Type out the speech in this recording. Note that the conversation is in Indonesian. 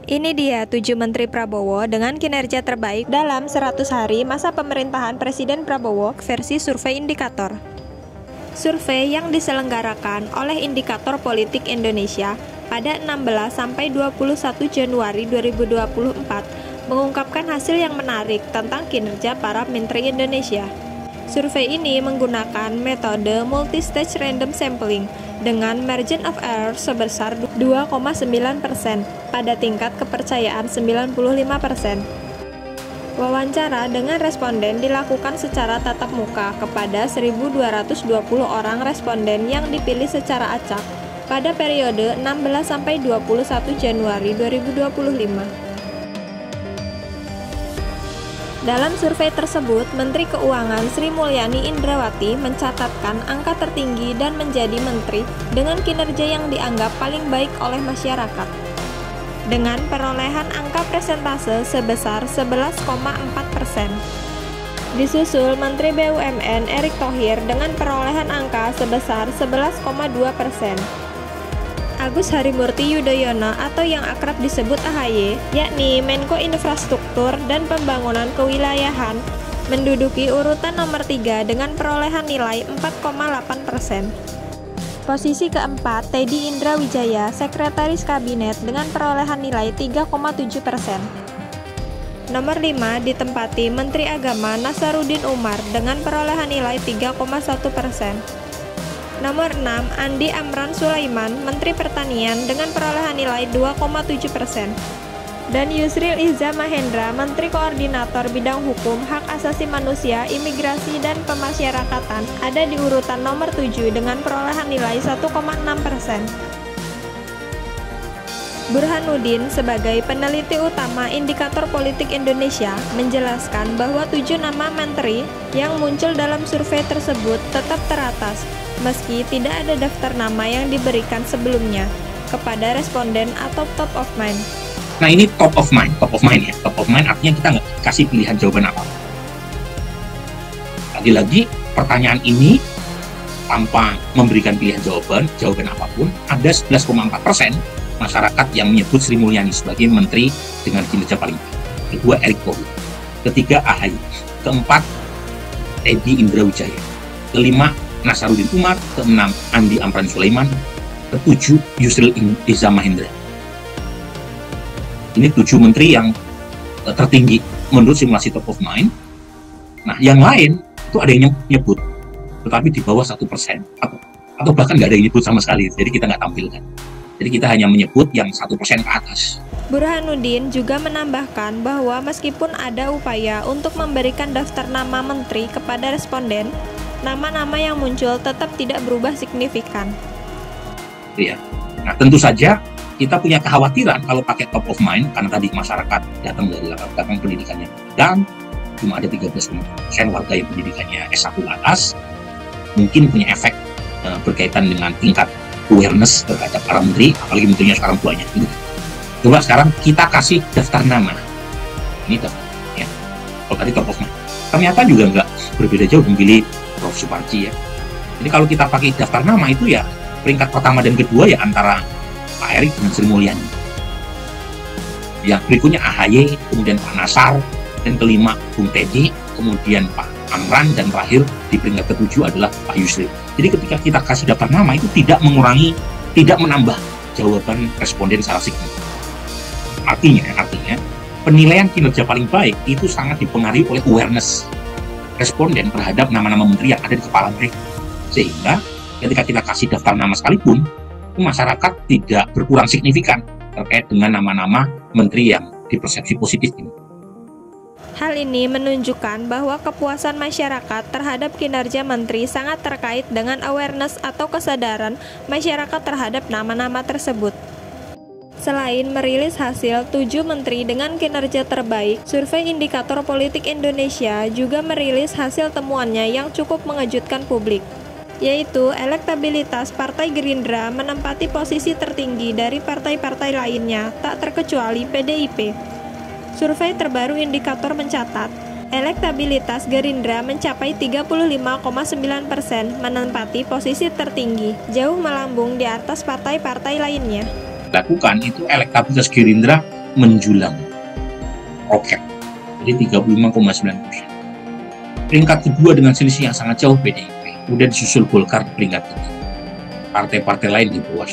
Ini dia 7 Menteri Prabowo dengan kinerja terbaik dalam 100 hari masa pemerintahan Presiden Prabowo versi survei indikator. Survei yang diselenggarakan oleh Indikator Politik Indonesia pada 16-21 Januari 2024 mengungkapkan hasil yang menarik tentang kinerja para menteri Indonesia. Survei ini menggunakan metode multi-stage random sampling dengan margin of error sebesar 2,9% pada tingkat kepercayaan 95%. Wawancara dengan responden dilakukan secara tatap muka kepada 1.220 orang responden yang dipilih secara acak pada periode 16-21 Januari 2025. Dalam survei tersebut, Menteri Keuangan Sri Mulyani Indrawati mencatatkan angka tertinggi dan menjadi menteri dengan kinerja yang dianggap paling baik oleh masyarakat. Dengan perolehan angka persentase sebesar 11,4%. Disusul Menteri BUMN Erick Thohir dengan perolehan angka sebesar 11,2%. Agus Harimurti Yudhoyono atau yang akrab disebut AHY, yakni Menko Infrastruktur dan Pembangunan Kewilayahan, menduduki urutan nomor 3 dengan perolehan nilai 4,8%. Posisi keempat, Teddy Indrawijaya, Sekretaris Kabinet dengan perolehan nilai 3,7%. Nomor 5 ditempati Menteri Agama Nasaruddin Umar dengan perolehan nilai 3,1%. Nomor 6, Andi Amran Sulaiman, Menteri Pertanian dengan perolehan nilai 2,7%. Dan Yusril Iza Mahendra, Menteri Koordinator Bidang Hukum, Hak Asasi Manusia, Imigrasi, dan Pemasyarakatan ada di urutan nomor 7 dengan perolehan nilai 1,6%. Burhanuddin sebagai peneliti utama Indikator Politik Indonesia menjelaskan bahwa 7 nama menteri yang muncul dalam survei tersebut tetap teratas, meski tidak ada daftar nama yang diberikan sebelumnya kepada responden atau top of mind. Nah ini top of mind ya. Top of mind artinya kita nggak kasih pilihan jawaban apa. Lagi-lagi pertanyaan ini tanpa memberikan pilihan jawaban apapun, ada 11,4% masyarakat yang menyebut Sri Mulyani sebagai menteri dengan kinerja paling baik. Kedua, Erick Thohir. Ketiga, AHY. Keempat, Teddy Indrawijaya. Kelima, Nasaruddin Umar. Keenam, Andi Amran Sulaiman. Ketujuh, Yusril Iza Mahendra. Ini 7 menteri yang tertinggi menurut simulasi top of mind. Nah, yang lain itu ada yang nyebut, tetapi di bawah 1% atau bahkan nggak ada yang nyebut sama sekali. Jadi kita nggak tampilkan. Jadi kita hanya menyebut yang 1% ke atas. Burhanuddin juga menambahkan bahwa meskipun ada upaya untuk memberikan daftar nama menteri kepada responden, nama-nama yang muncul tetap tidak berubah signifikan. Ya. Nah, tentu saja kita punya kekhawatiran kalau pakai top of mind, karena tadi masyarakat datang dari latar belakang pendidikannya dan cuma ada 13% warga yang pendidikannya S1 ke atas, mungkin punya efek berkaitan dengan tingkat awareness terhadap para menteri, apalagi menterinya sekarang banyak. Gitu. Coba sekarang kita kasih daftar nama. Ini daftar, ya. Kalau tadi top of mind, ternyata juga nggak berbeda jauh memilih Prof. Suparji ya. Jadi kalau kita pakai daftar nama itu ya peringkat pertama dan kedua ya antara Pak Erick dengan Sri Mulyani. Ya berikutnya AHY, kemudian Pak Nasar, dan kelima Bung Teddy, kemudian Pak Amran, dan terakhir di peringkat ketujuh adalah Pak Yusril. Jadi ketika kita kasih daftar nama itu tidak mengurangi, tidak menambah jawaban responden secara signifikan. Artinya penilaian kinerja paling baik itu sangat dipengaruhi oleh awareness responden terhadap nama-nama menteri yang ada di kepala mereka. Sehingga ketika kita kasih daftar nama sekalipun, masyarakat tidak berkurang signifikan terkait dengan nama-nama menteri yang dipersepsi positif ini. Hal ini menunjukkan bahwa kepuasan masyarakat terhadap kinerja menteri sangat terkait dengan awareness atau kesadaran masyarakat terhadap nama-nama tersebut. Selain merilis hasil 7 menteri dengan kinerja terbaik, survei Indikator Politik Indonesia juga merilis hasil temuannya yang cukup mengejutkan publik, yaitu elektabilitas Partai Gerindra menempati posisi tertinggi dari partai-partai lainnya, tak terkecuali PDIP. Survei terbaru Indikator mencatat, elektabilitas Gerindra mencapai 35,9%, menempati posisi tertinggi, jauh melambung di atas partai-partai lainnya. Lakukan itu elektabilitas Gerindra menjulang roket, jadi 35,9%. Peringkat kedua dengan selisih yang sangat jauh PDIP, kemudian disusul Golkar di peringkat ketiga. Partai-partai lain di bawah.